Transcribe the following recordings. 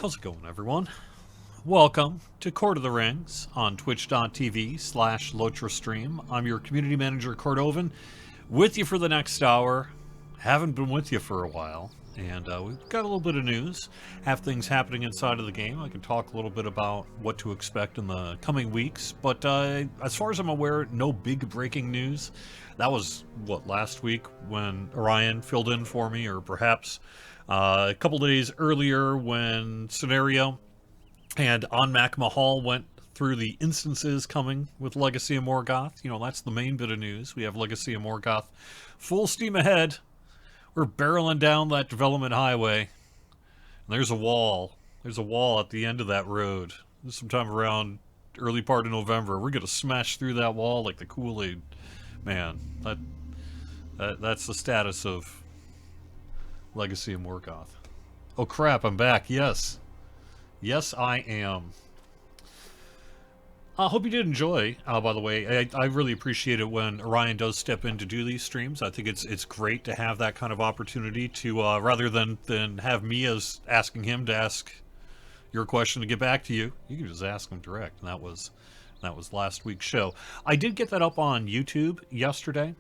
How's it going, everyone? Welcome to Court of the Rings on twitch.tv/LotraStream. I'm your community manager, Cordovan, with you for the next hour. Haven't been with you for a while, and we've got a little bit of news, have things happening inside of the game. I can talk a little bit about what to expect in the coming weeks, but as far as I'm aware, no big breaking news. That was, last week when Orion filled in for me, or perhaps a couple days earlier when Scenario and Angmar Mahal went through the instances coming with Legacy of Morgoth. You know, that's the main bit of news. We have Legacy of Morgoth full steam ahead. We're barreling down that development highway. And there's a wall. There's a wall at the end of that road. Sometime around early part of November. We're going to smash through that wall like the Kool-Aid. Man, that's the status of Legacy of Morgoth. Oh crap, I'm back. Yes. Yes, I am. I hope you did enjoy, by the way. I really appreciate it when Orion does step in to do these streams. I think it's great to have that kind of opportunity to, rather than have me as asking him to ask your question to get back to you, you can just ask him direct. And that was last week's show. I did get that up on YouTube yesterday,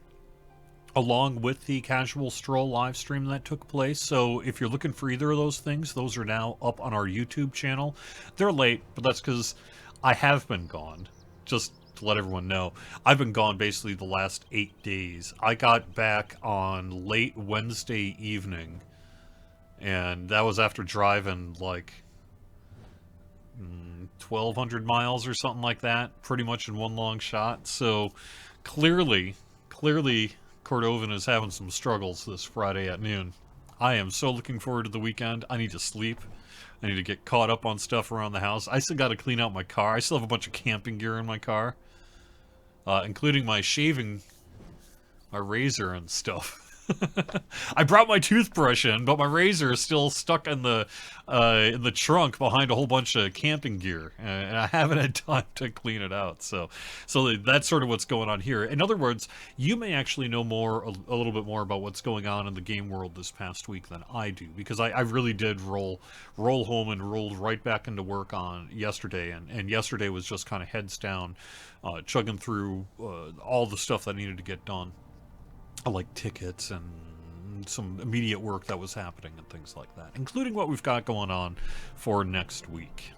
along with the Casual Stroll live stream that took place. So if you're looking for either of those things, those are now up on our YouTube channel. They're late, but that's because I have been gone. Just to let everyone know, I've been gone basically the last 8 days. I got back on late Wednesday evening, and that was after driving like 1,200 miles or something like that, pretty much in one long shot. So clearly Cordovan is having some struggles this Friday at noon. I am so looking forward to the weekend. I need to sleep. I need to get caught up on stuff around the house. I still got to clean out my car. I still have a bunch of camping gear in my car, including my razor and stuff. I brought my toothbrush in, but my razor is still stuck in the trunk behind a whole bunch of camping gear, and I haven't had time to clean it out. So that's sort of what's going on here. In other words, you may actually know a little bit more about what's going on in the game world this past week than I do, because I really did roll home and rolled right back into work on yesterday, and yesterday was just kind of heads down, chugging through all the stuff that needed to get done, like tickets and some immediate work that was happening and things like that, including what we've got going on for next week.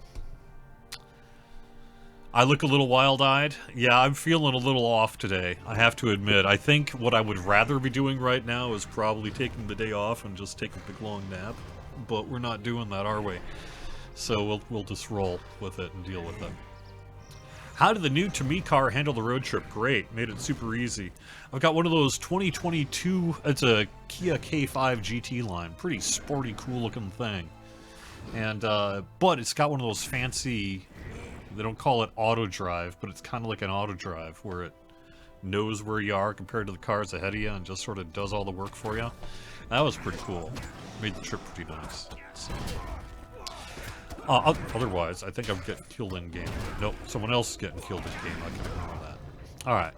I look a little wild-eyed. Yeah, I'm feeling a little off today, I have to admit. I think what I would rather be doing right now is probably taking the day off and just take a big long nap, but we're not doing that, are we? So we'll just roll with it and deal with it. How did the new To Me car handle the road trip? Great. Made it super easy. I've got one of those 2022, it's a Kia K5 GT line. Pretty sporty, cool looking thing. And, but it's got one of those fancy, they don't call it auto drive, but it's kind of like an auto drive where it knows where you are compared to the cars ahead of you and just sort of does all the work for you. That was pretty cool. Made the trip pretty nice. So. Otherwise, I think I'm getting killed in game. Nope, someone else is getting killed in game. I can ignore that. Alright.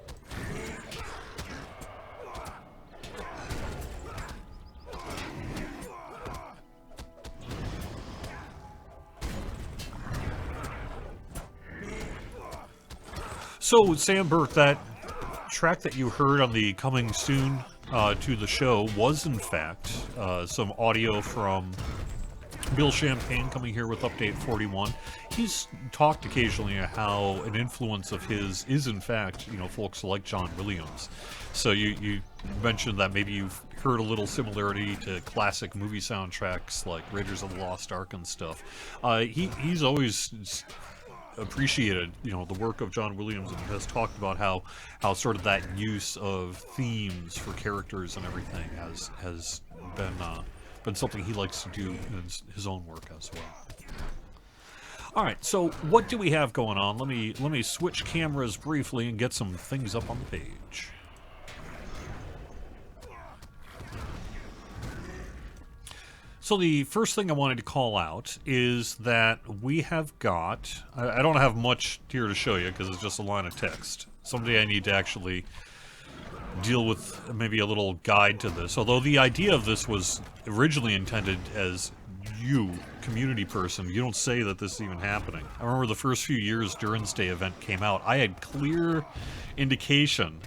So, Sam Burke, that track that you heard on the coming soon to the show was, in fact, some audio from Bill Champagne coming here with Update 41. He's talked occasionally how an influence of his is, in fact, you know, folks like John Williams. So you mentioned that maybe you've heard a little similarity to classic movie soundtracks like Raiders of the Lost Ark and stuff. He's always appreciated, you know, the work of John Williams, and has talked about how sort of that use of themes for characters and everything has been something he likes to do in his own work as well. Alright, so what do we have going on? Let me switch cameras briefly and get some things up on the page. So the first thing I wanted to call out is that we have got, I don't have much here to show you because it's just a line of text. Someday I need to actually deal with maybe a little guide to this, although the idea of this was originally intended as you, community person, you don't say that this is even happening. I remember the first few years Durin's Day event came out, I had clear indication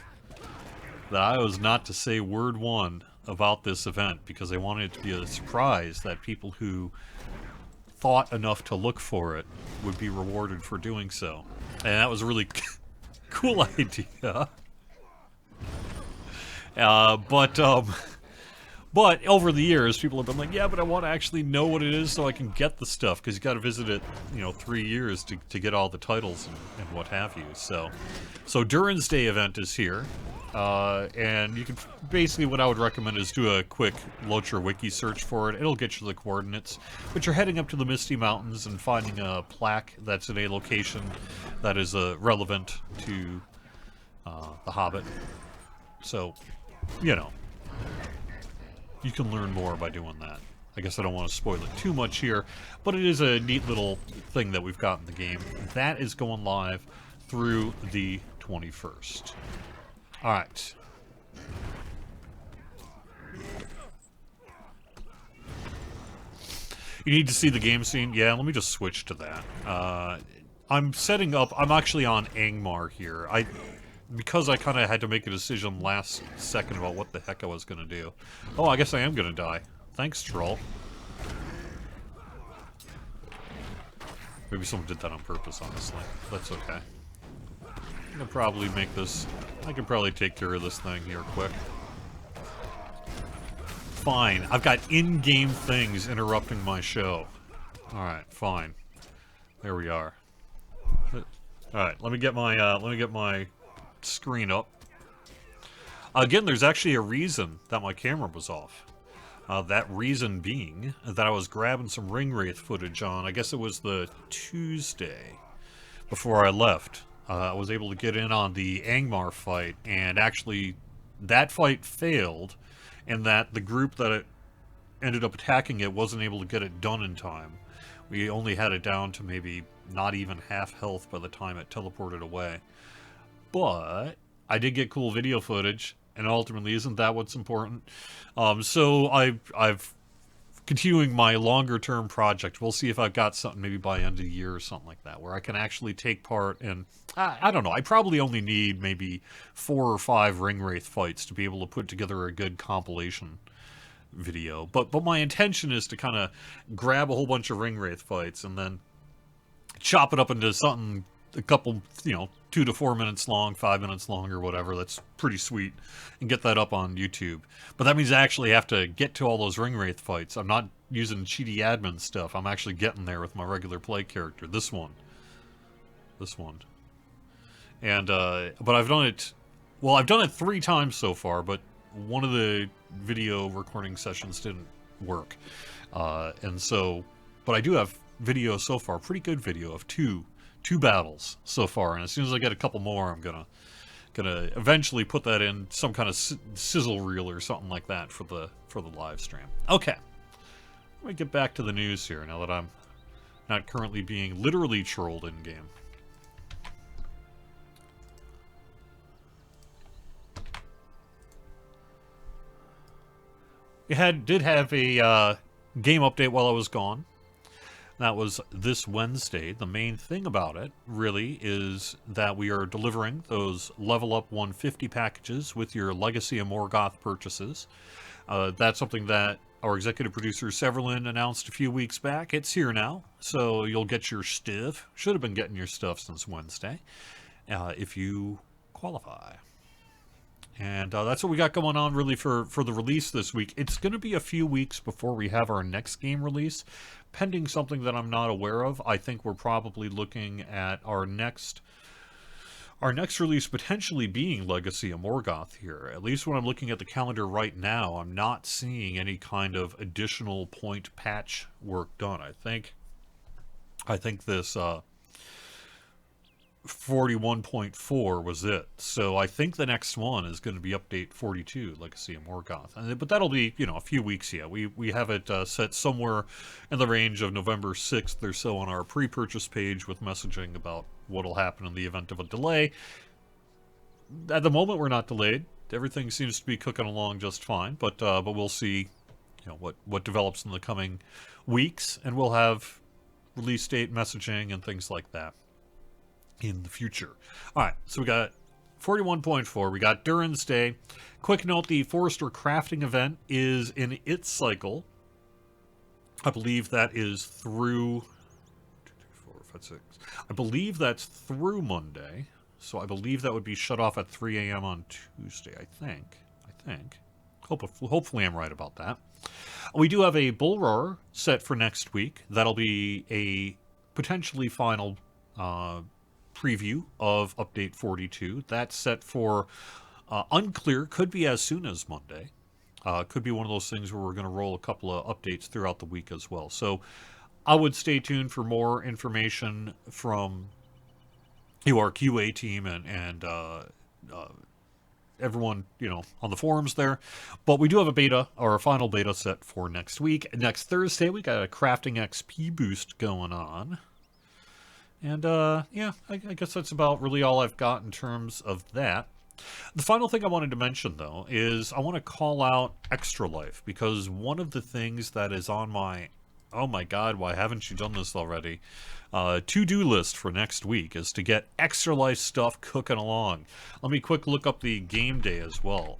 that I was not to say word one about this event because I wanted it to be a surprise that people who thought enough to look for it would be rewarded for doing so. And that was a really cool idea. But over the years, people have been like, yeah, but I want to actually know what it is so I can get the stuff, because you got to visit it, 3 years to get all the titles and what have you. So Durin's Day event is here, and you can basically, what I would recommend is do a quick Locher wiki search for it. It'll get you the coordinates, but you're heading up to the Misty Mountains and finding a plaque that's in a location that is relevant to the Hobbit. So, you can learn more by doing that. I guess I don't want to spoil it too much here, but it is a neat little thing that we've got in the game. That is going live through the 21st. Alright. You need to see the game scene? Yeah, let me just switch to that. I'm setting up... I'm actually on Angmar here. Because I kind of had to make a decision last second about what the heck I was going to do. Oh, I guess I am going to die. Thanks, troll. Maybe someone did that on purpose, honestly. That's okay. I can probably make this... I can probably take care of this thing here quick. Fine. I've got in-game things interrupting my show. Alright, fine. There we are. Alright, let me get my screen up. Again, there's actually a reason that my camera was off. That reason being that I was grabbing some Ringwraith footage on, I guess it was the Tuesday before I left. I was able to get in on the Angmar fight, and actually that fight failed in that the group that ended up attacking it wasn't able to get it done in time. We only had it down to maybe not even half health by the time it teleported away. But I did get cool video footage, and ultimately, isn't that what's important? So I've continuing my longer-term project. We'll see if I've got something maybe by end of the year or something like that, where I can actually take part in... I don't know. I probably only need maybe 4 or 5 Ringwraith fights to be able to put together a good compilation video. But my intention is to kind of grab a whole bunch of Ringwraith fights and then chop it up into something... a couple, 2 to 4 minutes long, 5 minutes long, or whatever. That's pretty sweet. And get that up on YouTube. But that means I actually have to get to all those Ringwraith fights. I'm not using cheaty admin stuff. I'm actually getting there with my regular play character. This one. And, but I've done it... Well, I've done it 3 times so far, but one of the video recording sessions didn't work. And so... But I do have video so far, pretty good video of two battles so far, and as soon as I get a couple more, I'm gonna eventually put that in some kind of sizzle reel or something like that for the live stream. Okay, let me get back to the news here now that I'm not currently being literally trolled in game. We did have a game update while I was gone. That was this Wednesday. The main thing about it, really, is that we are delivering those Level Up 150 packages with your Legacy of Morgoth purchases. That's something that our executive producer, Severlin, announced a few weeks back. It's here now, so you'll get your stuff. Should have been getting your stuff since Wednesday, if you qualify. And that's what we got going on, really, for the release this week. It's going to be a few weeks before we have our next game release. Pending something that I'm not aware of, I think we're probably looking at our next release potentially being Legacy of Morgoth here. At least when I'm looking at the calendar right now, I'm not seeing any kind of additional point patch work done. I think this 41.4 was it. So I think the next one is going to be update 42, Legacy of Morgoth. But that'll be, a few weeks yet. We have it set somewhere in the range of November 6th or so on our pre-purchase page with messaging about what'll happen in the event of a delay. At the moment, we're not delayed. Everything seems to be cooking along just fine, but we'll see, what develops in the coming weeks, and we'll have release date messaging and things like that in the future. All right, so we got 41.4. We got Durin's Day. Quick note: the Forester Crafting event is in its cycle. I believe that is through 2, 3, 4, 5, 6. I believe that's through Monday. So I believe that would be shut off at 3 a.m. on Tuesday, I think. Hopefully I'm right about that. We do have a bull roar set for next week. That'll be a potentially final preview of Update 42. That's set for unclear. Could be as soon as Monday. Could be one of those things where we're going to roll a couple of updates throughout the week as well. So I would stay tuned for more information from our QA team and everyone, on the forums there. But we do have a beta, or a final beta set for next week. Next Thursday, we got a crafting XP boost going on. And, yeah, I guess that's about really all I've got in terms of that. The final thing I wanted to mention, though, is I want to call out Extra Life, because one of the things that is on my, oh my god, why haven't you done this already, to-do list for next week is to get Extra Life stuff cooking along. Let me quick look up the game day as well.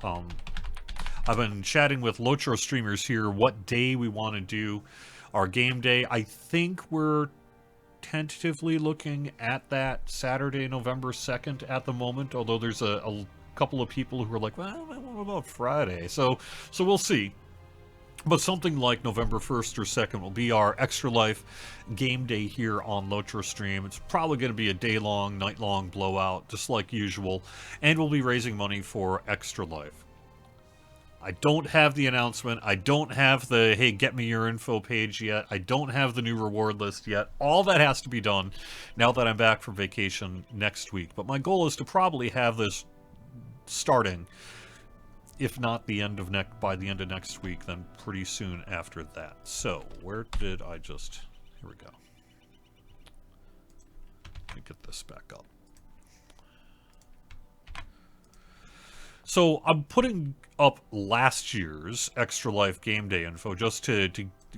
I've been chatting with Lotro streamers here what day we want to do our game day. I think we're tentatively looking at that Saturday, November 2nd at the moment, although there's a couple of people who are like, well, what about Friday? So we'll see. But something like November 1st or 2nd will be our Extra Life game day here on Lotro Stream. It's probably going to be a day-long, night-long blowout, just like usual, and we'll be raising money for Extra Life. I don't have the announcement. I don't have the, hey, get me your info page yet. I don't have the new reward list yet. All that has to be done now that I'm back from vacation next week. But my goal is to probably have this starting, if not by the end of next week, then pretty soon after that. So, where did I just... Here we go. Let me get this back up. So, I'm putting up last year's Extra Life game day info just to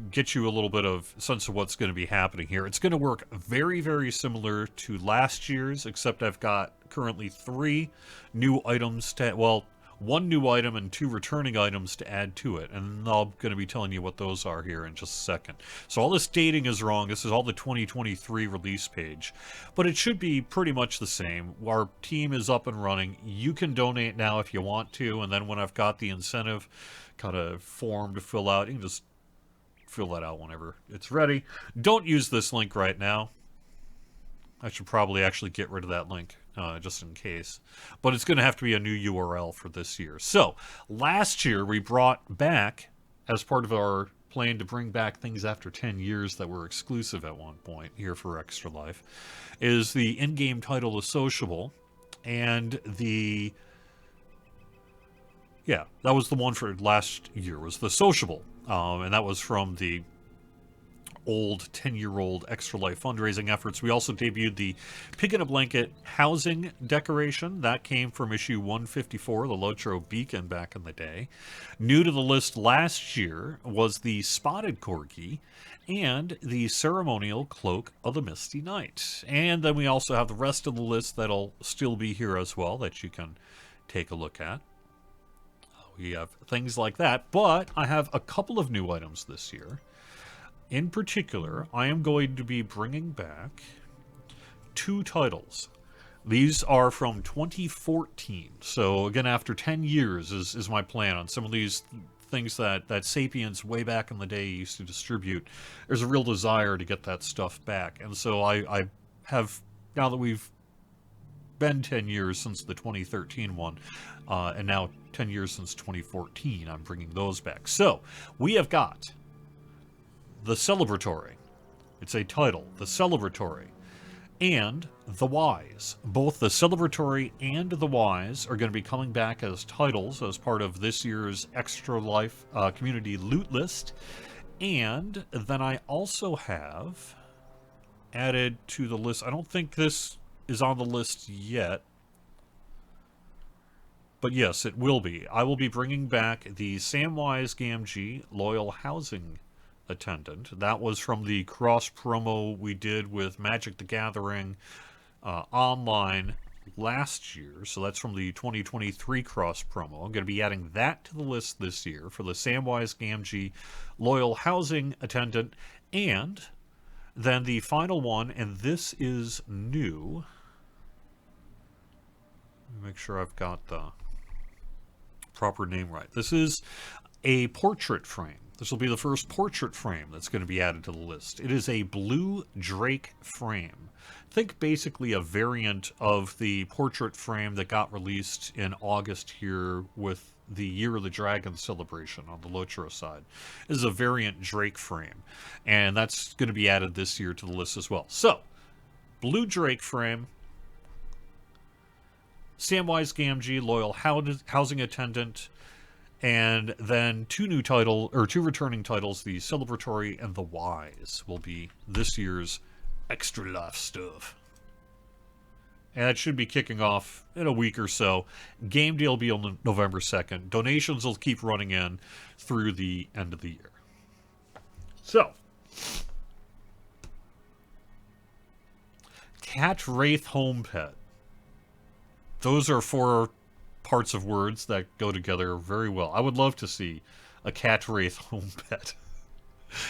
get you a little bit of sense of what's going to be happening here. It's going to work very, very similar to last year's, except I've got currently 3 new items to... Well, 1 new item and 2 returning items to add to it. And I'm going to be telling you what those are here in just a second. So all this dating is wrong. This is all the 2023 release page. But it should be pretty much the same. Our team is up and running. You can donate now if you want to. And then when I've got the incentive kind of form to fill out, you can just fill that out whenever it's ready. Don't use this link right now. I should probably actually get rid of that link. Just in case. But it's going to have to be a new URL for this year. So, last year we brought back, as part of our plan to bring back things after 10 years that were exclusive at one point here for Extra Life, is the in-game title The Sociable, and the... Yeah, that was the one for last year, was The Sociable. And that was from the old 10-year-old Extra Life fundraising efforts. We also debuted the Pig in a Blanket housing decoration. That came from issue 154, the Lotro Beacon back in the day. New to the list last year was the Spotted Corgi and the Ceremonial Cloak of the Misty Knight. And then we also have the rest of the list that'll still be here as well that you can take a look at. We have things like that, but I have a couple of new items this year. In particular, I am going to be bringing back 2 titles. These are from 2014. So, again, after 10 years is my plan on some of these things that Sapiens way back in the day used to distribute. There's a real desire to get that stuff back. And so I have, now that we've been 10 years since the 2013 one, and now 10 years since 2014, I'm bringing those back. So, we have got The Celebratory. It's a title. The Celebratory. And The Wise. Both The Celebratory and The Wise are going to be coming back as titles as part of this year's Extra Life community loot list. And then I also have added to the list, I don't think this is on the list yet. But yes, it will be. I will be bringing back the Samwise Gamgee Loyal Housing Attendant. That was from the cross promo we did with Magic the Gathering online last year. So that's from the 2023 cross promo. I'm going to be adding that to the list this year for the Samwise Gamgee Loyal Housing Attendant. And then the final one, and this is new. Let me make sure I've got the proper name right. This is a portrait frame. This will be the first portrait frame that's going to be added to the list. It is a blue drake frame. Think basically a variant of the portrait frame that got released in August here with the Year of the Dragon celebration on the Lotro side. This is a variant drake frame, and that's going to be added this year to the list as well. So, blue drake frame, Samwise Gamgee Loyal Housing Attendant, and then two returning titles, the Celebratory and the Wise, will be this year's Extra Life stuff. And it should be kicking off in a week or so. Game day will be on November 2nd. Donations will keep running in through the end of the year. So, Cat Wraith Home Pet. Those are 4 parts of words that go together very well. I would love to see a Cat Wraith Home Pet.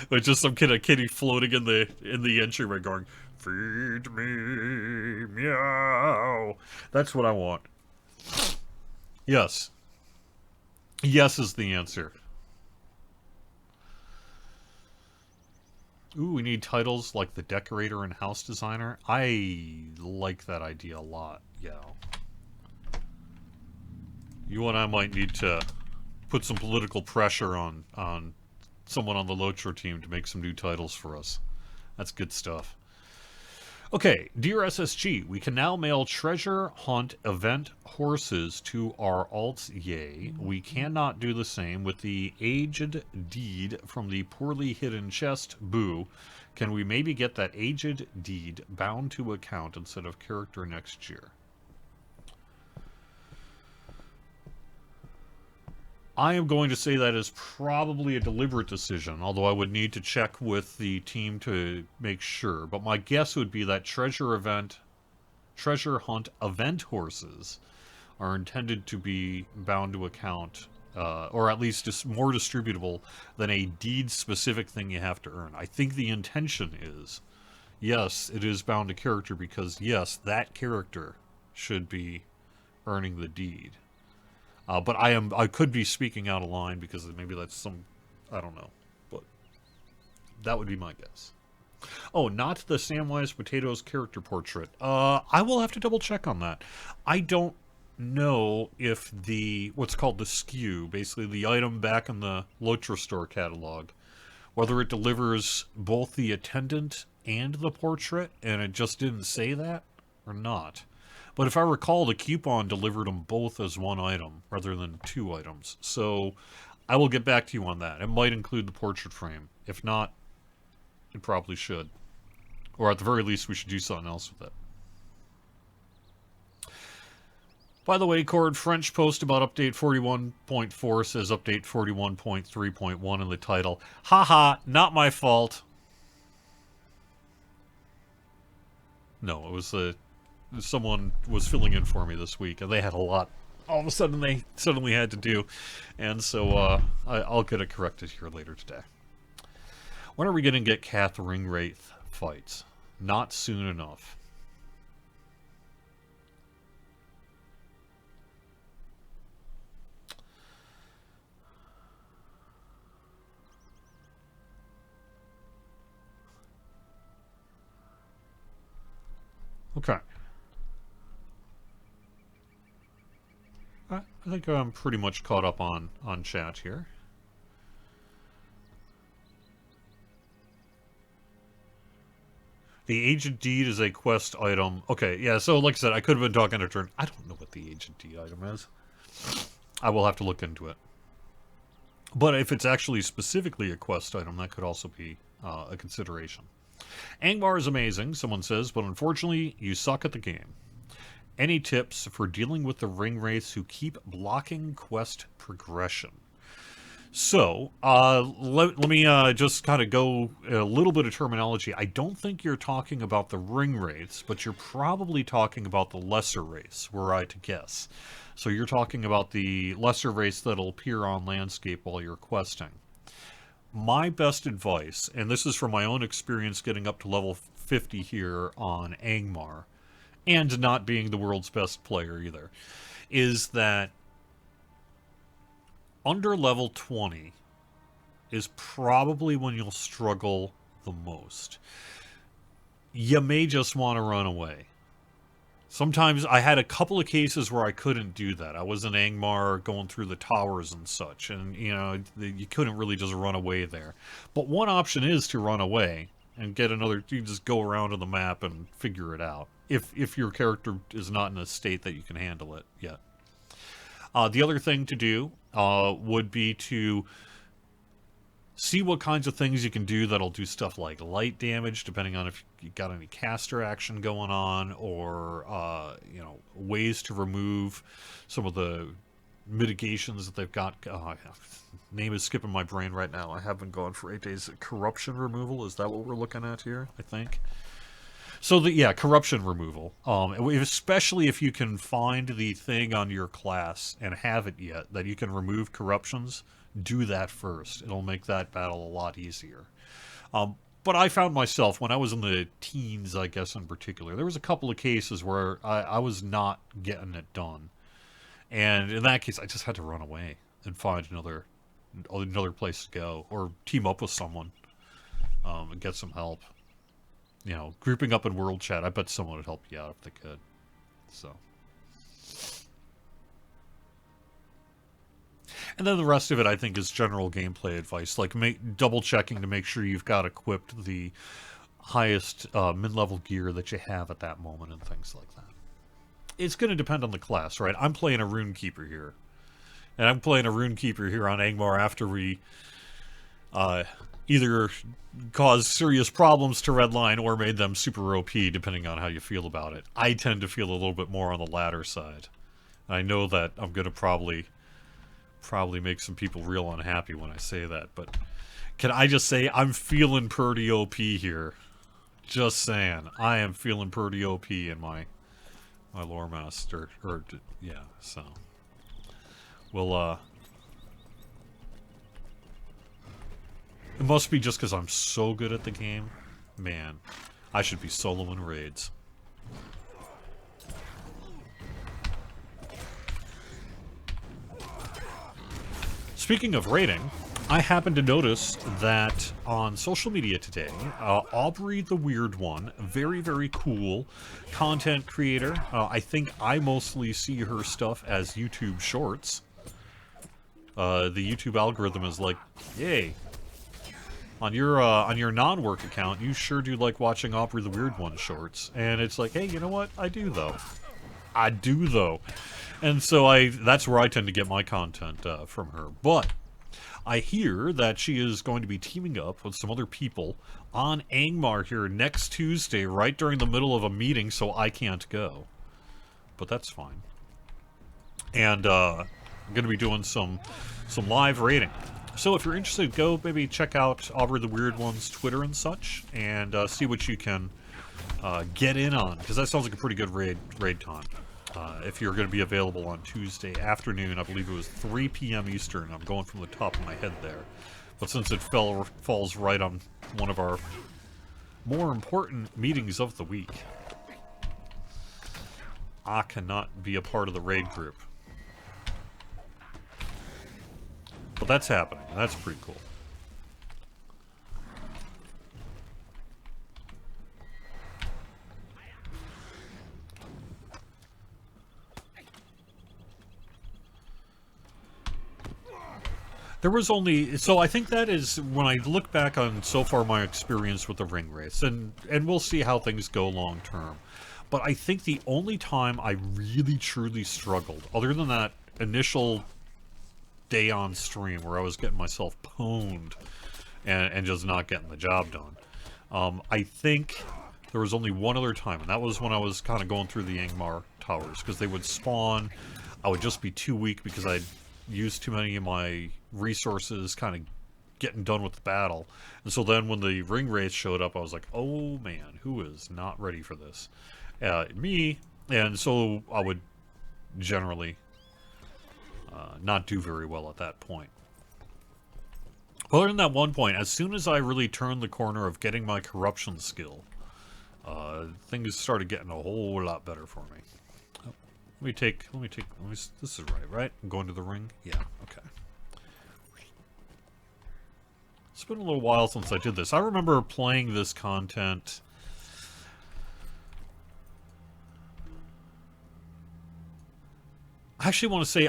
With just some kind of kitty floating in the entryway going, "Feed me, meow." That's what I want. Yes. Yes is the answer. Ooh, we need titles like The Decorator and House Designer. I like that idea a lot, yeah. You and I might need to put some political pressure on someone on the Lotro team to make some new titles for us. That's good stuff. Okay, dear SSG, we can now mail treasure hunt event horses to our alts, yay. We cannot do the same with the aged deed from the poorly hidden chest, boo. Can we maybe get that aged deed bound to account instead of character next year? I am going to say that is probably a deliberate decision, although I would need to check with the team to make sure. But my guess would be that treasure hunt event horses are intended to be bound to account, or at least just more distributable than a deed-specific thing you have to earn. I think the intention is, yes, it is bound to character because, yes, that character should be earning the deed. But I could be speaking out of line because maybe that's some, I don't know, but that would be my guess. Oh, not the Samwise Potatoes character portrait. I will have to double check on that. I don't know if what's called the SKU, basically the item back in the Lotro store catalog, whether it delivers both the attendant and the portrait, and it just didn't say that, or not. But if I recall, the coupon delivered them both as one item rather than 2 items. So I will get back to you on that. It might include the portrait frame. If not, it probably should. Or at the very least, we should do something else with it. By the way, Cord, French post about update 41.4 says update 41.3.1 in the title. Haha, not my fault. No, it was someone was filling in for me this week, and they had a lot. All of a sudden, they suddenly had to do, and so I'll get it corrected here later today. When are we going to get Kath Ringwraith fights? Not soon enough. Okay. I think I'm pretty much caught up on chat here. The Aged Deed is a quest item. Okay, yeah, so like I said, I could have been talking to turn. I don't know what the Aged Deed item is. I will have to look into it. But if it's actually specifically a quest item, that could also be a consideration. Angmar is amazing, someone says, but unfortunately, you suck at the game. Any tips for dealing with the Ringwraiths who keep blocking quest progression? So, let me just kind of go a little bit of terminology. I don't think you're talking about the Ringwraiths, but you're probably talking about the lesser race, were I to guess. So you're talking about the lesser race that'll appear on landscape while you're questing. My best advice, and this is from my own experience getting up to level 50 here on Angmar, and not being the world's best player either, is that under level 20 is probably when you'll struggle the most. You may just want to run away. Sometimes I had a couple of cases where I couldn't do that. I was in Angmar going through the towers and such, and you couldn't really just run away there. But one option is to run away and get another. You just go around on the map and figure it out. If your character is not in a state that you can handle it yet. The other thing to do would be to see what kinds of things you can do that'll do stuff like light damage, depending on if you got any caster action going on, or ways to remove some of the mitigations that they've got. Name is skipping my brain right now. I have been gone for 8 days. Corruption removal, is that what we're looking at here? I think. So, corruption removal. Especially if you can find the thing on your class and have it yet, that you can remove corruptions, do that first. It'll make that battle a lot easier. But I found myself, when I was in the teens, I guess in particular, there was a couple of cases where I was not getting it done. And in that case, I just had to run away and find another place to go, or team up with someone and get some help. Grouping up in world chat, I bet someone would help you out if they could. So. And then the rest of it, I think, is general gameplay advice, like double checking to make sure you've got equipped the highest mid-level gear that you have at that moment and things like that. It's going to depend on the class, right? I'm playing a Runekeeper here. And I'm playing a Runekeeper here on Angmar after we either caused serious problems to Redline or made them super OP, depending on how you feel about it. I tend to feel a little bit more on the latter side. I know that I'm going to probably make some people real unhappy when I say that, but can I just say I'm feeling pretty OP here? Just saying, I am feeling pretty OP in my lore master, so we'll it must be just because I'm so good at the game. Man, I should be soloing raids. Speaking of raiding, I happened to notice that on social media today, Aubrey the Weird One, very, very cool content creator. I think I mostly see her stuff as YouTube shorts. The YouTube algorithm is like, yay. On your non-work account, you sure do like watching Aubrey the Weird One shorts. And it's like, hey, you know what? I do, though. And so that's where I tend to get my content from her. But I hear that she is going to be teaming up with some other people on Angmar here next Tuesday, right during the middle of a meeting, so I can't go. But that's fine. And I'm going to be doing some live raiding. So if you're interested, go maybe check out Aubrey the Weird One's Twitter and such, and see what you can get in on, because that sounds like a pretty good raid time. If you're going to be available on Tuesday afternoon, I believe it was 3 p.m. Eastern. I'm going from the top of my head there. But since it falls right on one of our more important meetings of the week, I cannot be a part of the raid group. But that's happening. That's pretty cool. There was only... So I think that is, when I look back on so far my experience with the Ringwraiths, and we'll see how things go long term, but I think the only time I really truly struggled, other than that initial day on stream where I was getting myself pwned and just not getting the job done, I think There was only one other time, and that was when I was kind of going through the Angmar towers, because they would spawn. I would just be too weak because I'd used too many of my resources kind of getting done with the battle. And so then when the Ringwraith showed up, I was like, oh man, who is not ready for this? Me. And so I would generally not do very well at that point. Other than that one point, as soon as I really turned the corner of getting my corruption skill, things started getting a whole lot better for me. Oh, this is right? I'm going to the ring? Yeah, okay. It's been a little while since I did this. I remember playing this content. I actually want to say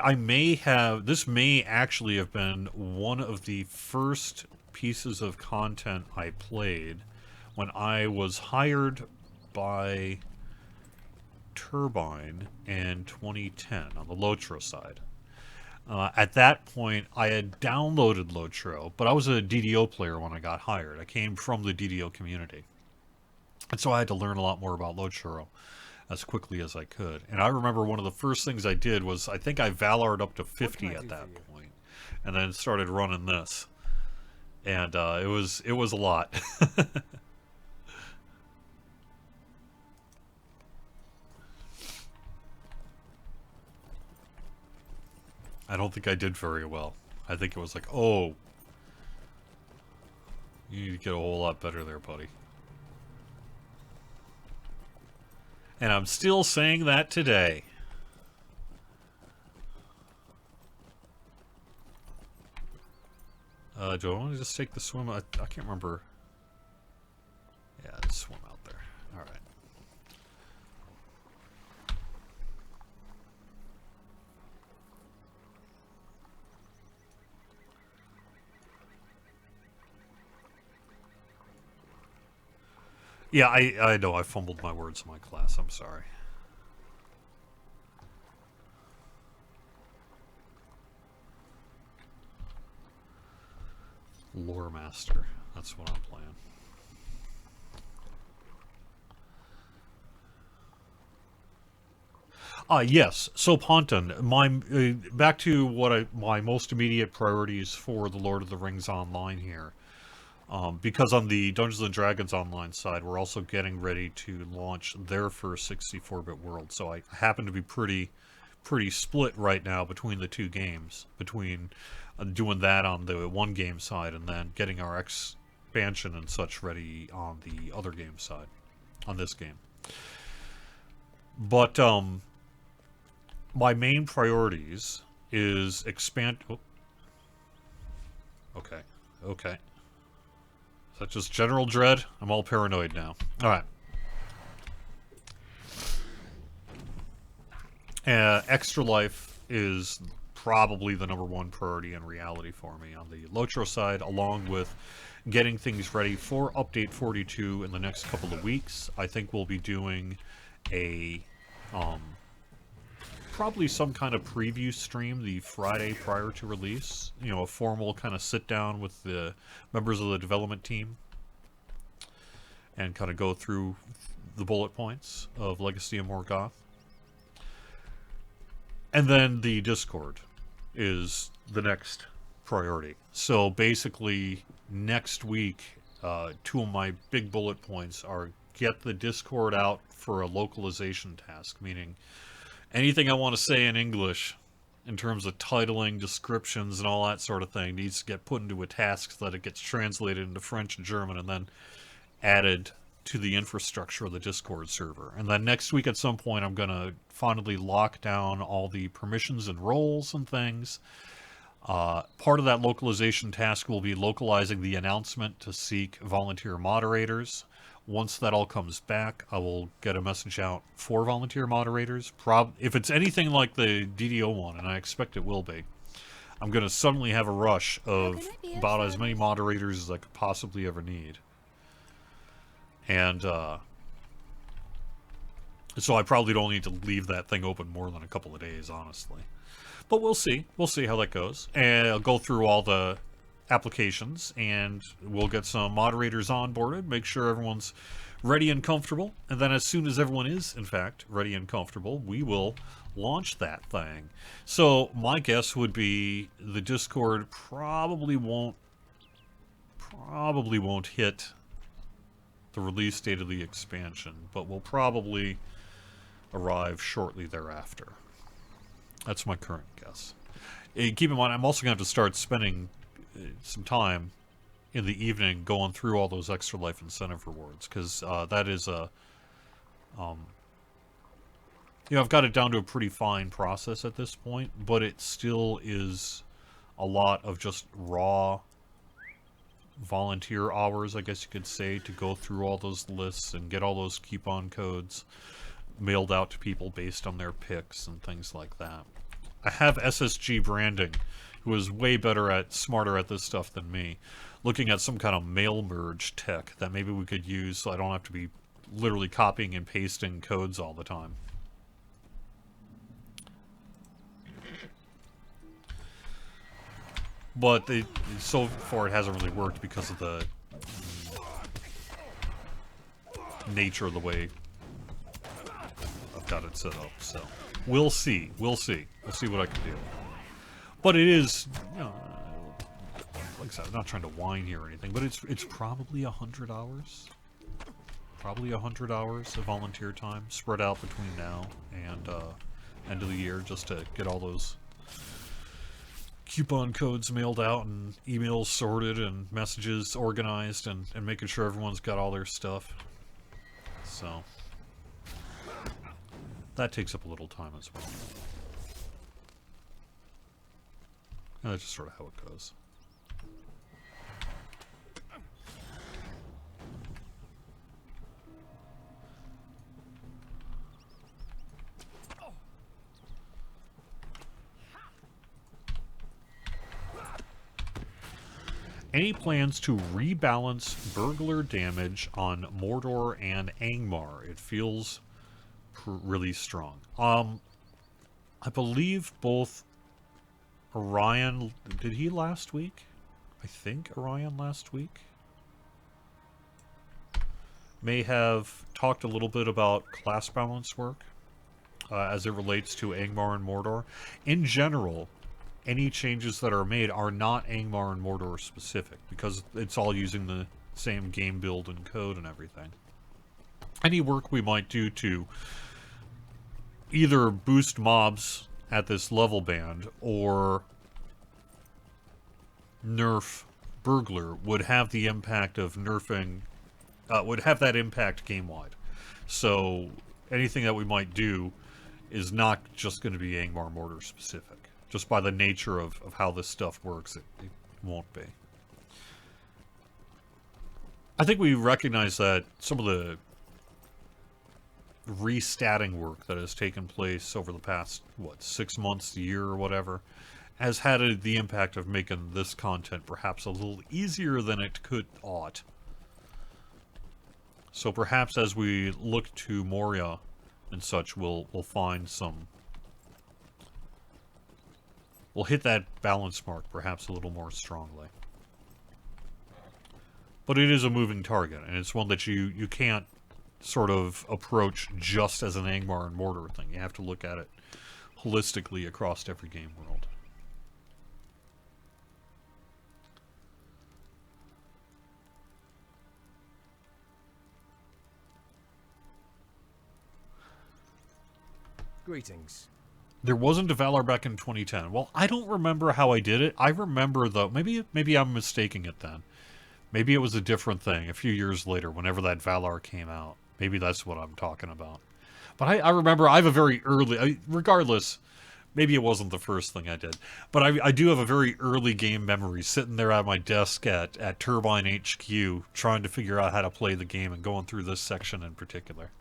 this may actually have been one of the first pieces of content I played when I was hired by Turbine in 2010 on the Lotro side. At that point, I had downloaded Lotro, but I was a DDO player when I got hired. I came from the DDO community. And so I had to learn a lot more about Lotro as quickly as I could. And I remember one of the first things I did was, I think I Valored up to 50 at that point, and then started running this. And it was a lot. I don't think I did very well. I think it was like, oh, you need to get a whole lot better there, buddy. And I'm still saying that today. Do I want to just take the swim? I can't remember. Yeah, just swim out there. All right. Yeah, I know I fumbled my words in my class. I'm sorry. Lore Master. That's what I'm playing. Yes. So Ponton, back to what my most immediate priorities for the Lord of the Rings Online here. Because on the Dungeons and Dragons Online side, we're also getting ready to launch their first 64-bit world. So I happen to be pretty split right now between the two games, between doing that on the one game side and then getting our expansion and such ready on the other game side, on this game. But my main priorities is expand. Oh. Okay. Is that just general dread? I'm all paranoid now. All right. Extra Life is probably the #1 priority in reality for me on the Lotro side, along with getting things ready for Update 42 in the next couple of weeks. I think we'll be doing a probably some kind of preview stream the Friday prior to release. You know, a formal kind of sit down with the members of the development team and kind of go through the bullet points of Legacy of Morgoth. And then the Discord is the next priority. So basically, next week, two of my big bullet points are get the Discord out for a localization task, meaning anything I want to say in English in terms of titling, descriptions, and all that sort of thing needs to get put into a task so that it gets translated into French and German and then added to the infrastructure of the Discord server. And then next week at some point I'm going to finally lock down all the permissions and roles and things. Part of that localization task will be localizing the announcement to seek volunteer moderators. Once that all comes back, I will get a message out for volunteer moderators. If it's anything like the DDO one, and I expect it will be, I'm going to suddenly have a rush of about as many moderators as I could possibly ever need. And so I probably don't need to leave that thing open more than a couple of days, honestly. But we'll see. We'll see how that goes. And I'll go through all the applications, and we'll get some moderators onboarded, make sure everyone's ready and comfortable, and then as soon as everyone is, in fact, ready and comfortable, we will launch that thing. So my guess would be the Discord probably won't hit the release date of the expansion, but will probably arrive shortly thereafter. That's my current guess. And keep in mind, I'm also going to have to start spending some time in the evening going through all those extra life incentive rewards, because that is a I've got it down to a pretty fine process at this point, but it still is a lot of just raw volunteer hours, I guess you could say, to go through all those lists and get all those coupon codes mailed out to people based on their picks and things like that. I have SSG Branding, who is way smarter at this stuff than me, looking at some kind of mail merge tech that maybe we could use so I don't have to be literally copying and pasting codes all the time. But so far it hasn't really worked because of the nature of the way I've got it set up. So we'll see. We'll see what I can do. But it is, like I said, I'm not trying to whine here or anything, but it's probably 100 hours. Probably 100 hours of volunteer time spread out between now and end of the year, just to get all those coupon codes mailed out and emails sorted and messages organized and making sure everyone's got all their stuff. So that takes up a little time as well. And that's just sort of how it goes. Any plans to rebalance burglar damage on Mordor and Angmar? It feels really strong. I believe both Orion... Did he last week? I think Orion last week may have talked a little bit about class balance work as it relates to Angmar and Mordor. In general, any changes that are made are not Angmar and Mordor specific, because it's all using the same game build and code and everything. Any work we might do to either boost mobs at this level band or nerf Burglar would have the impact of nerfing, would have that impact game-wide. So anything that we might do is not just going to be Angmar Mordor specific. Just by the nature of how this stuff works, it won't be. I think we recognize that some of the restatting work that has taken place over the past, 6 months, a year, or whatever, has had the impact of making this content perhaps a little easier than it ought. So perhaps as we look to Moria and such, we'll find some... We'll hit that balance mark perhaps a little more strongly. But it is a moving target, and it's one that you can't sort of approach just as an Angmar and Mordor thing. You have to look at it holistically across every game world. Greetings. There wasn't a Valor back in 2010. Well, I don't remember how I did it. I remember, though, maybe I'm mistaking it then. Maybe it was a different thing a few years later, whenever that Valor came out. Maybe that's what I'm talking about. But I remember I have a very early... regardless, maybe it wasn't the first thing I did. But I do have a very early game memory sitting there at my desk at Turbine HQ, trying to figure out how to play the game and going through this section in particular.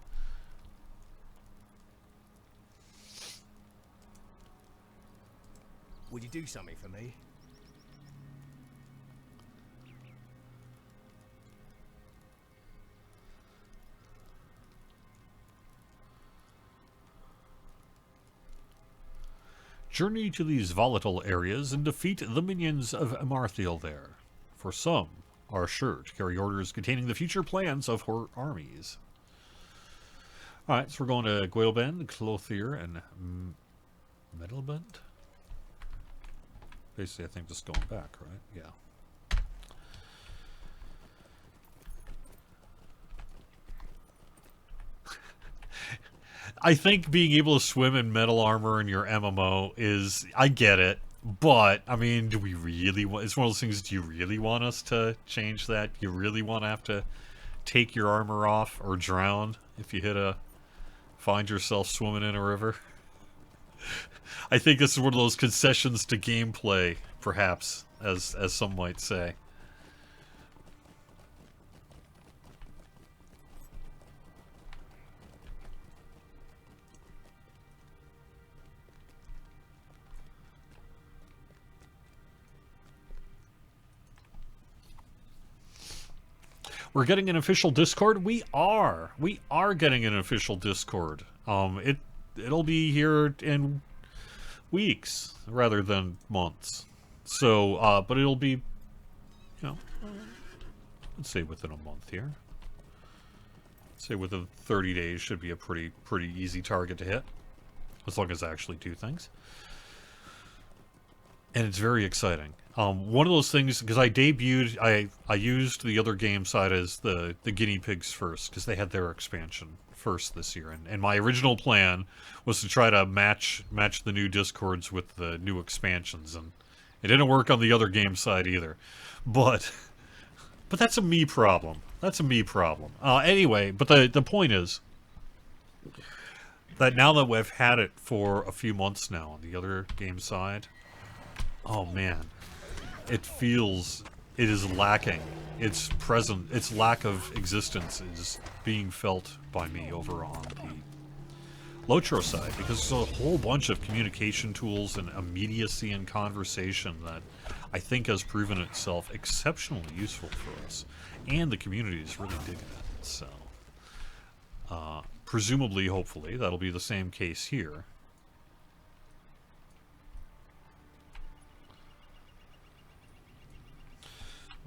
Would you do something for me? Journey to these volatile areas and defeat the minions of Amarthiel there. For some, are sure to carry orders containing the future plans of her armies. Alright, so we're going to Gwaelben, Clothier, and Metalbent. Basically, I think just going back, right? Yeah. I think being able to swim in metal armor in your MMO is... I get it. But, I mean, do we really want... It's one of those things, do you really want us to change that? Do you really want to have to take your armor off or drown if you find yourself swimming in a river? I think this is one of those concessions to gameplay, perhaps, as some might say. We're getting an official Discord? We are. We are getting an official Discord. It'll be here in weeks rather than months. So, but it'll be, you know, let's say within a month here. Say within 30 days should be a pretty easy target to hit, as long as I actually do things. And it's very exciting. One of those things, because I debuted, I used the other game side as the guinea pigs first, because they had their expansion first this year, and my original plan was to try to match the new Discords with the new expansions, and it didn't work on the other game side either. But that's a me problem. That's a me problem. Anyway, but the point is that now that we've had it for a few months now on the other game side, oh man, it is lacking. Its lack of existence is being felt by me over on the Lotro side, because there's a whole bunch of communication tools and immediacy in conversation that I think has proven itself exceptionally useful for us, and the community is really digging it. So, presumably, hopefully, that'll be the same case here.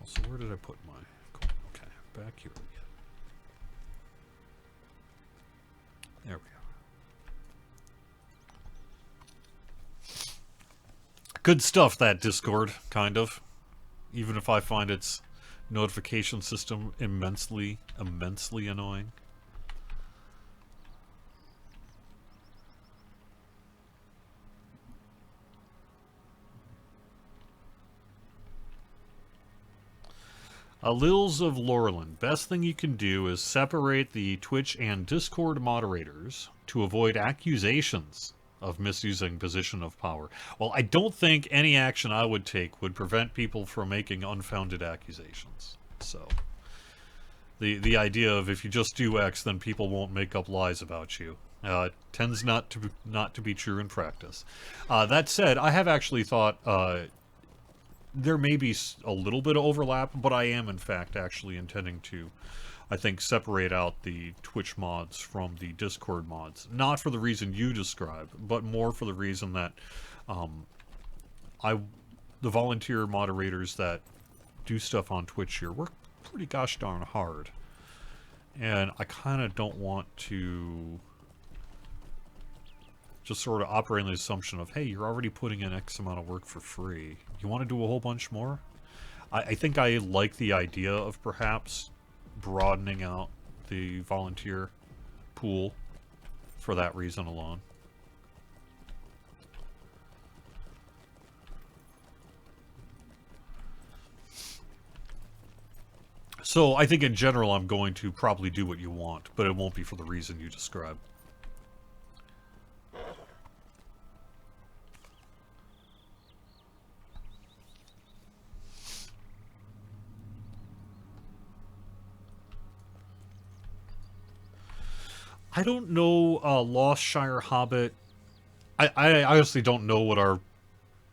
So where did I put my... Okay, back here again. There we go. Good stuff, that Discord, kind of. Even if I find its notification system immensely annoying. Lils of Laurelin. Best thing you can do is separate the Twitch and Discord moderators to avoid accusations of misusing position of power. Well, I don't think any action I would take would prevent people from making unfounded accusations. So, the idea of if you just do X, then people won't make up lies about you, tends not to be true in practice. That said, I have actually thought... there may be a little bit of overlap, but I am, in fact, actually intending to, I think, separate out the Twitch mods from the Discord mods. Not for the reason you describe, but more for the reason that the volunteer moderators that do stuff on Twitch here work pretty gosh darn hard. And I kind of don't want to just sort of operate on the assumption of, hey, you're already putting in X amount of work for free. You want to do a whole bunch more? I think I like the idea of perhaps broadening out the volunteer pool for that reason alone. So I think in general I'm going to probably do what you want, but it won't be for the reason you describe. I don't know, Lost Shire Hobbit. I honestly don't know what our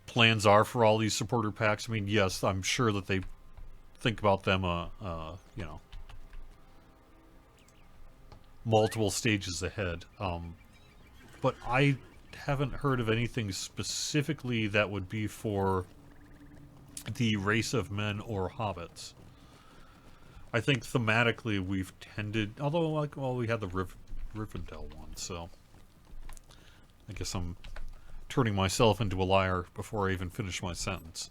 plans are for all these supporter packs. I mean, yes, I'm sure that they think about them, you know, multiple stages ahead. But I haven't heard of anything specifically that would be for the race of men or hobbits. I think thematically we've tended, although like, well, we had the Rivendell one, so I guess I'm turning myself into a liar before I even finish my sentence.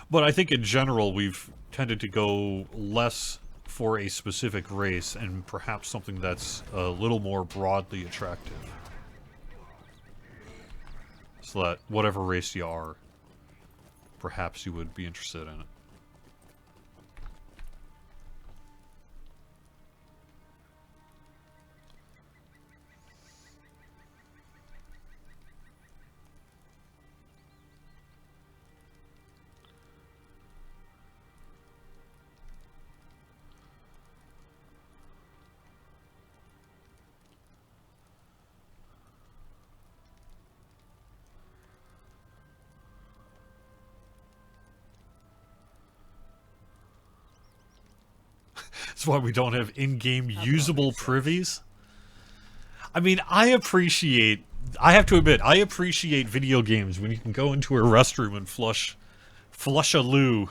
But I think in general we've tended to go less for a specific race and perhaps something that's a little more broadly attractive. So that whatever race you are, perhaps you would be interested in it. That's why we don't have in-game usable privies. I mean, I have to admit, I appreciate video games when you can go into a restroom and flush a loo.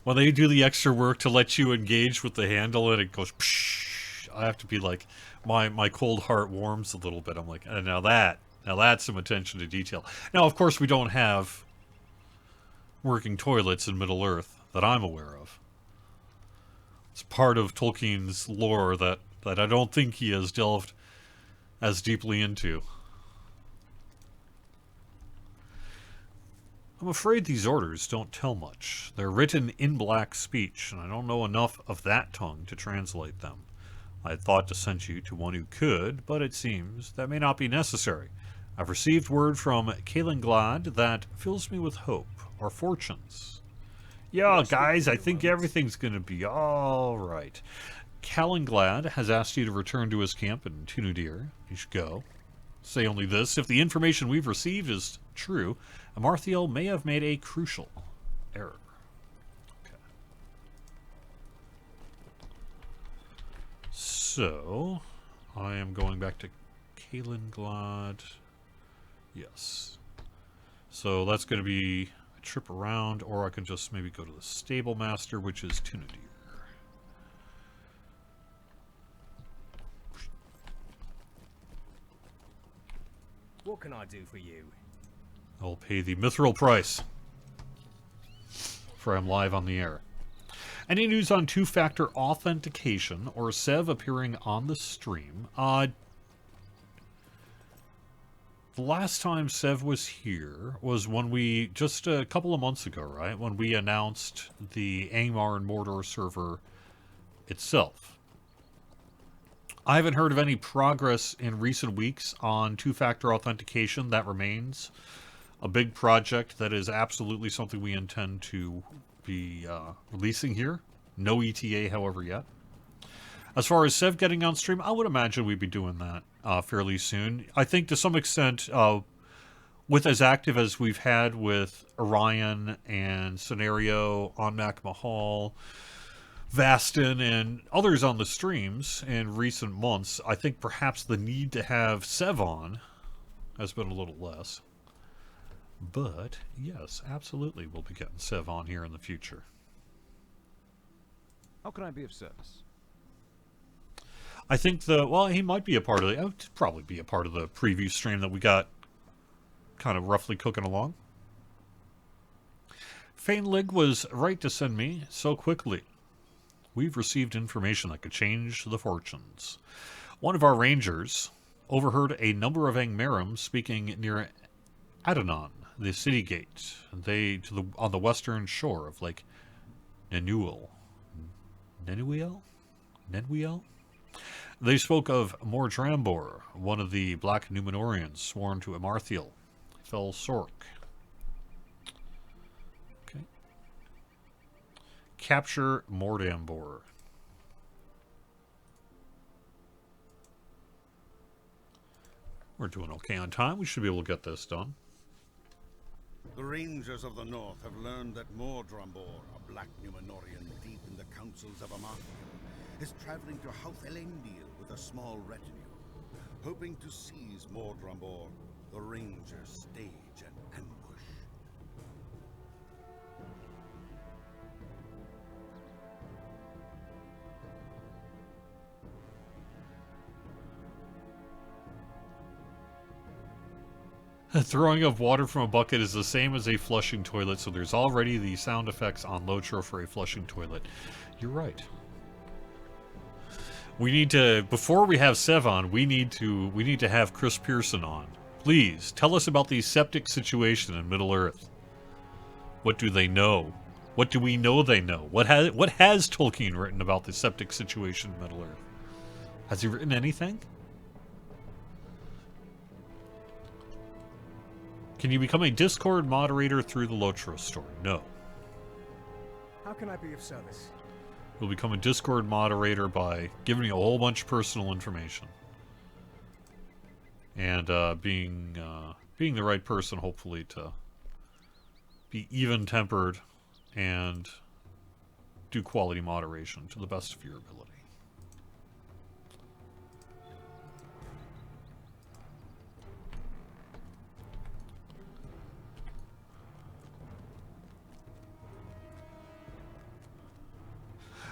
When they do the extra work to let you engage with the handle and it goes psh, I have to be like, my cold heart warms a little bit. I'm like, now that's some attention to detail. Now, of course, we don't have working toilets in Middle-earth that I'm aware of. It's part of Tolkien's lore that I don't think he has delved as deeply into. I'm afraid these orders don't tell much. They're written in black speech, and I don't know enough of that tongue to translate them. I had thought to send you to one who could, but it seems that may not be necessary. I've received word from Caelinglad that fills me with hope. Our fortunes. Yeah, guys, I think everything's going to be all right. Caelinglad has asked you to return to his camp in Tunudir. You should go. Say only this. If the information we've received is true, Amarthiel may have made a crucial error. Okay. So, I am going back to Caelinglad. Yes. So that's going to be a trip around, or I can just maybe go to the Stable Master, which is Tunudir. What can I do for you? I'll pay the mithril price, for I'm live on the air. Any news on two-factor authentication or Sev appearing on the stream? The last time Sev was here was when we, just a couple of months ago, right? When we announced the Angmar and Mordor server itself. I haven't heard of any progress in recent weeks on two-factor authentication. That remains a big project that is absolutely something we intend to be releasing here. No ETA, however, yet. As far as Sev getting on stream, I would imagine we'd be doing that fairly soon. I think to some extent, with as active as we've had with Orion and Scenario, Onmak Mahal, Vastin, and others on the streams in recent months, I think perhaps the need to have Sev on has been a little less. But, yes, absolutely we'll be getting Sev on here in the future. How can I be of service? I think he might be a part of probably be a part of the preview stream that we got kind of roughly cooking along. Fainlig was right to send me so quickly. We've received information that could change the fortunes. One of our rangers overheard a number of Angmarim speaking near Adanon, the city gate, on the western shore of Lake Nenuel. Nenuel? They spoke of Mordrambor, one of the Black Númenóreans sworn to Amarthiel, Fel Sork. Okay. Capture Mordrambor. We're doing okay on time. We should be able to get this done. The Rangers of the North have learned that Mordrambor, a Black Númenórean deep in the councils of Amarthiel, is traveling to Houth Elendil with a small retinue. Hoping to seize Mordrambor, the Rangers stage an ambush. Throwing of water from a bucket is the same as a flushing toilet, so there's already the sound effects on Lotro for a flushing toilet. You're right. We need to, before we have Sev on, we need to have Chris Pearson on. Please, tell us about the septic situation in Middle-earth. What do they know? What do we know they know? What has Tolkien written about the septic situation in Middle-earth? Has he written anything? Can you become a Discord moderator through the Lotro store? No. How can I be of service? You'll become a Discord moderator by giving you a whole bunch of personal information. And being the right person, hopefully, to be even-tempered and do quality moderation to the best of your ability.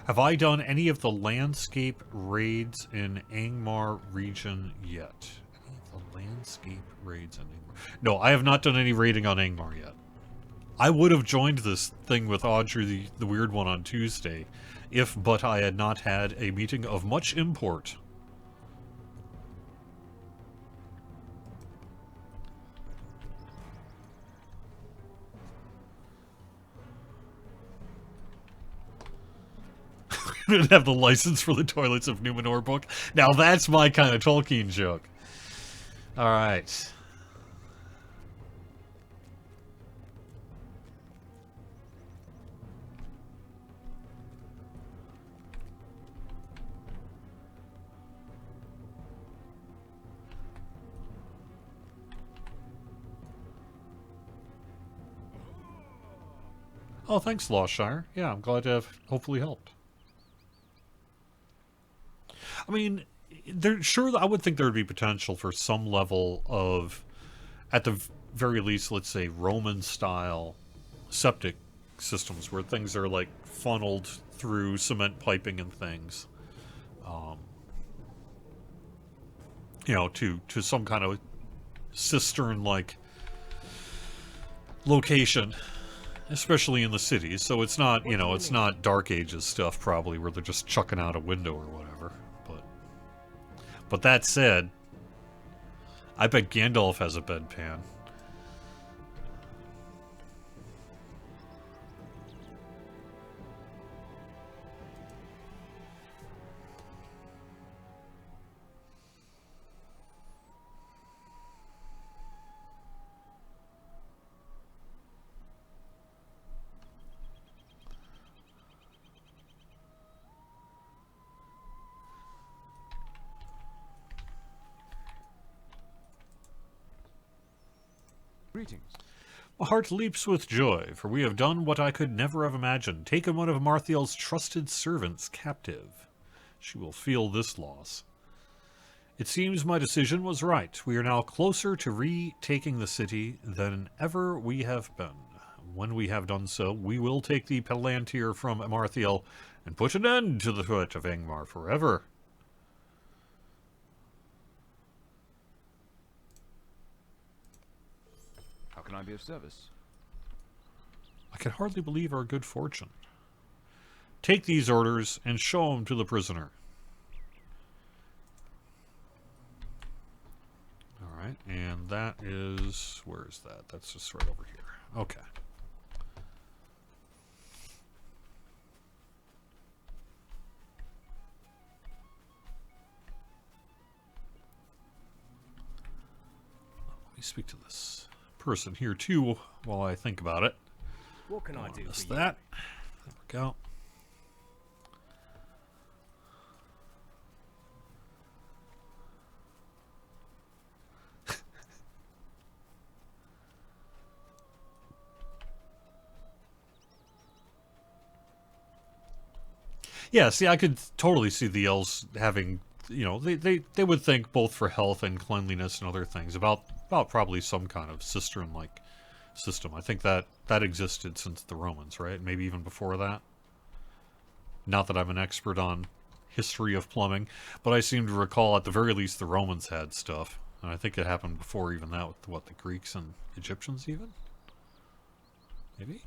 Have I done any of the landscape raids in Angmar region yet? Any of the landscape raids in Angmar? No, I have not done any raiding on Angmar yet. I would have joined this thing with Audrey, the weird one, on Tuesday, if but I had not had a meeting of much import. Didn't have the license for the Toilets of Numenor book. Now that's my kind of Tolkien joke. Alright. Oh, thanks, Lawshire. Yeah, I'm glad to have hopefully helped. I mean, I would think there would be potential for some level of, at the very least, let's say, Roman-style septic systems where things are, like, funneled through cement piping and things. You know, to some kind of cistern-like location, especially in the cities. So it's not, you know, it's not Dark Ages stuff, probably, where they're just chucking out a window or whatever. But that said, I bet Gandalf has a bedpan. Greetings. My heart leaps with joy, for we have done what I could never have imagined, taken one of Marthiel's trusted servants captive. She will feel this loss. It seems my decision was right. We are now closer to retaking the city than ever we have been. When we have done so, we will take the Palantir from Marthiel and put an end to the threat of Angmar forever. How can I be of service? I can hardly believe our good fortune. Take these orders and show them to the prisoner. Alright, and that is... where is that? That's just right over here. Okay. Let me speak to this person here too while I think about it. What can I do for you? That. There we go. Yeah, see, I could totally see the elves having, you know, they would think both for health and cleanliness and other things about probably some kind of cistern-like system. I think that existed since the Romans, right? Maybe even before that. Not that I'm an expert on history of plumbing, but I seem to recall at the very least the Romans had stuff. And I think it happened before even that with, what, the Greeks and Egyptians even? Maybe?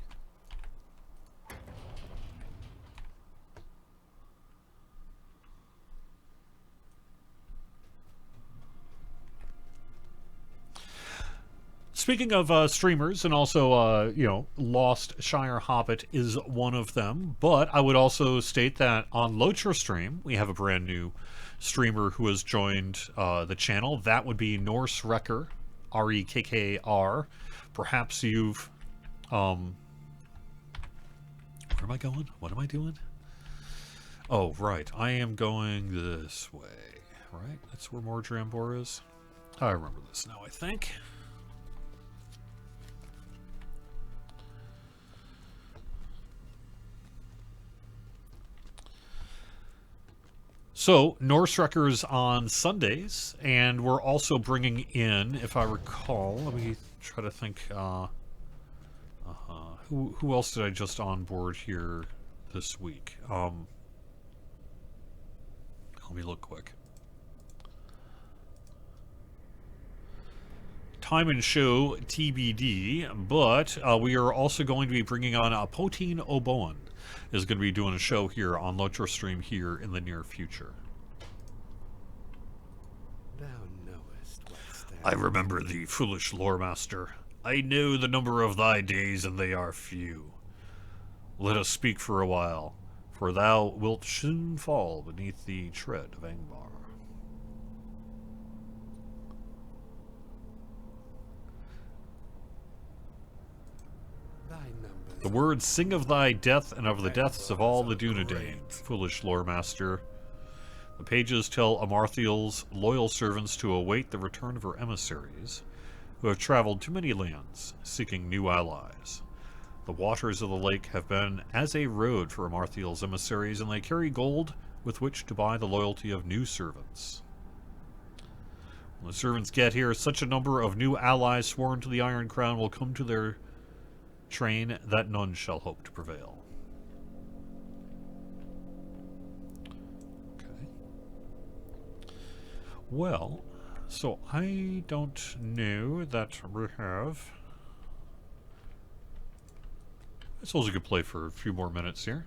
Speaking of streamers, and also, you know, Lost Shire Hobbit is one of them, but I would also state that on Locher Stream, we have a brand new streamer who has joined the channel. That would be Norse Wrecker, R-E-K-K-R. Perhaps you've... where am I going? What am I doing? Oh, right. I am going this way, right? That's where more Drambor is. I remember this now, I think. So, Norse Wreckers on Sundays, and we're also bringing in, if I recall, let me try to think, who else did I just onboard here this week? Let me look quick. Time and show TBD, but we are also going to be bringing on Poteen Oboen. Is going to be doing a show here on Locher Stream here in the near future. Thou knowest what stands. I remember thee, foolish lore master. I know the number of thy days, and they are few. Let us speak for a while, for thou wilt soon fall beneath the tread of Angmar. The words sing of thy death and of the deaths of all the Dunedain, foolish lore master. The pages tell Amarthiel's loyal servants to await the return of her emissaries, who have traveled to many lands, seeking new allies. The waters of the lake have been as a road for Amarthiel's emissaries, and they carry gold with which to buy the loyalty of new servants. When the servants get here, such a number of new allies sworn to the Iron Crown will come to their train that none shall hope to prevail. Okay. Well, so I don't know that we have... I suppose we could play for a few more minutes here.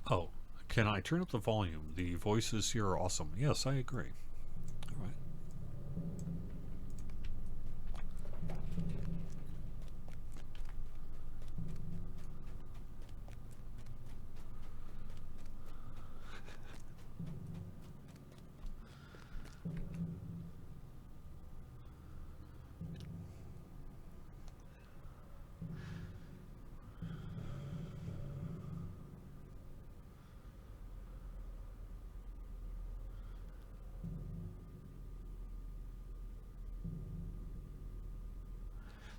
Oh. Can I turn up the volume? The voices here are awesome. Yes, I agree. All right.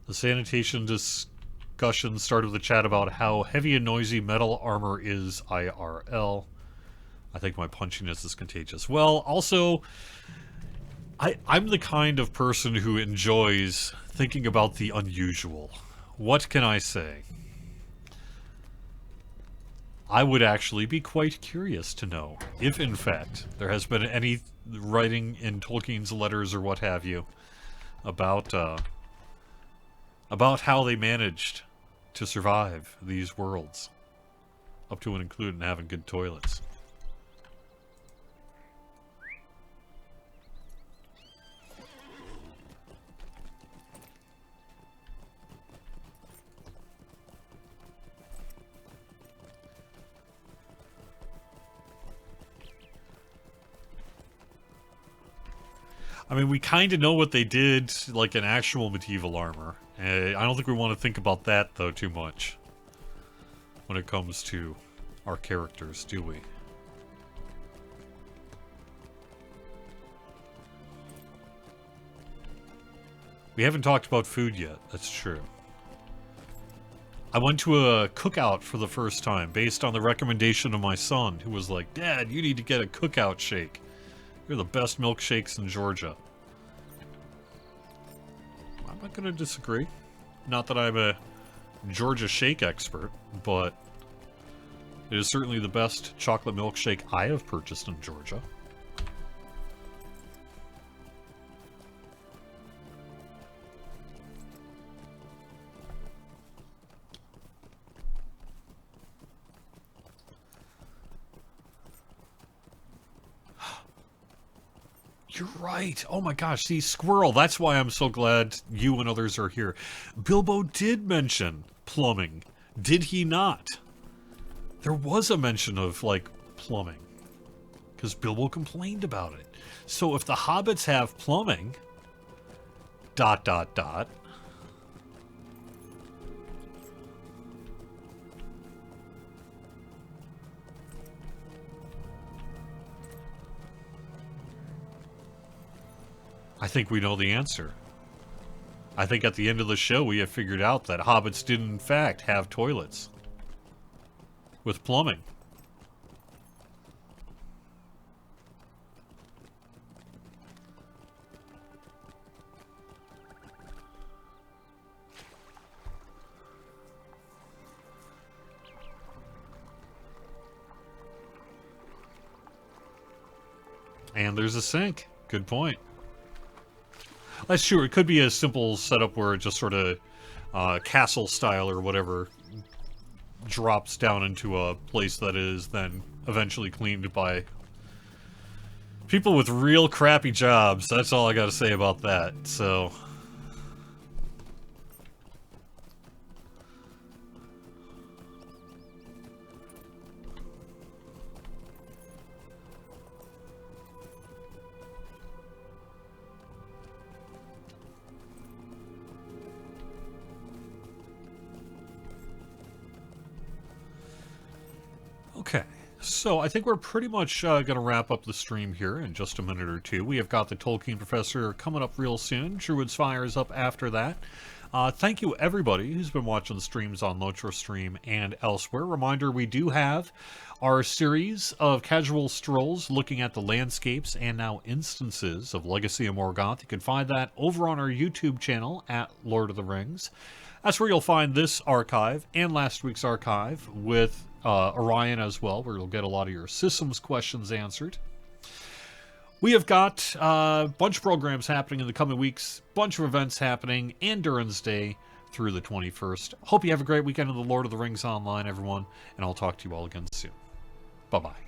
The sanitation discussion started with a chat about how heavy and noisy metal armor is IRL. I think my punchiness is contagious. Well, also, I'm the kind of person who enjoys thinking about the unusual. What can I say? I would actually be quite curious to know if, in fact, there has been any writing in Tolkien's letters or what have you about how they managed to survive these worlds, up to and including having good toilets. I mean, we kind of know what they did, like in actual medieval armor. I don't think we want to think about that, though, too much when it comes to our characters, do we? We haven't talked about food yet, that's true. I went to a cookout for the first time, based on the recommendation of my son, who was like, "Dad, you need to get a cookout shake. You're the best milkshakes in Georgia." I'm not going to disagree. Not that I'm a Georgia shake expert, but It is certainly the best chocolate milkshake I have purchased in Georgia. You're right. Oh my gosh, see, Squirrel, that's why I'm so glad you and others are here. Bilbo did mention plumbing, did he not? There was a mention of, like, plumbing. Because Bilbo complained about it. So if the hobbits have plumbing... ... I think we know the answer. I think at the end of the show we have figured out that hobbits did in fact have toilets. With plumbing. And there's a sink. Good point. That's true. It could be a simple setup where it just sort of castle style or whatever drops down into a place that is then eventually cleaned by people with real crappy jobs. That's all I got to say about that. So... Okay, so I think we're pretty much going to wrap up the stream here in just a minute or two. We have got the Tolkien Professor coming up real soon. Druid's Fire is up after that. Thank you, everybody who's been watching the streams on Lotro Stream and elsewhere. Reminder, we do have our series of casual strolls looking at the landscapes and now instances of Legacy of Morgoth. You can find that over on our YouTube channel at Lord of the Rings. That's where you'll find this archive and last week's archive with Orion as well, where you'll get a lot of your systems questions answered. We have got a bunch of programs happening in the coming weeks, bunch of events happening, Endurance Day through the 21st. Hope you have a great weekend of the Lord of the Rings Online, everyone, and I'll talk to you all again soon. Bye-bye.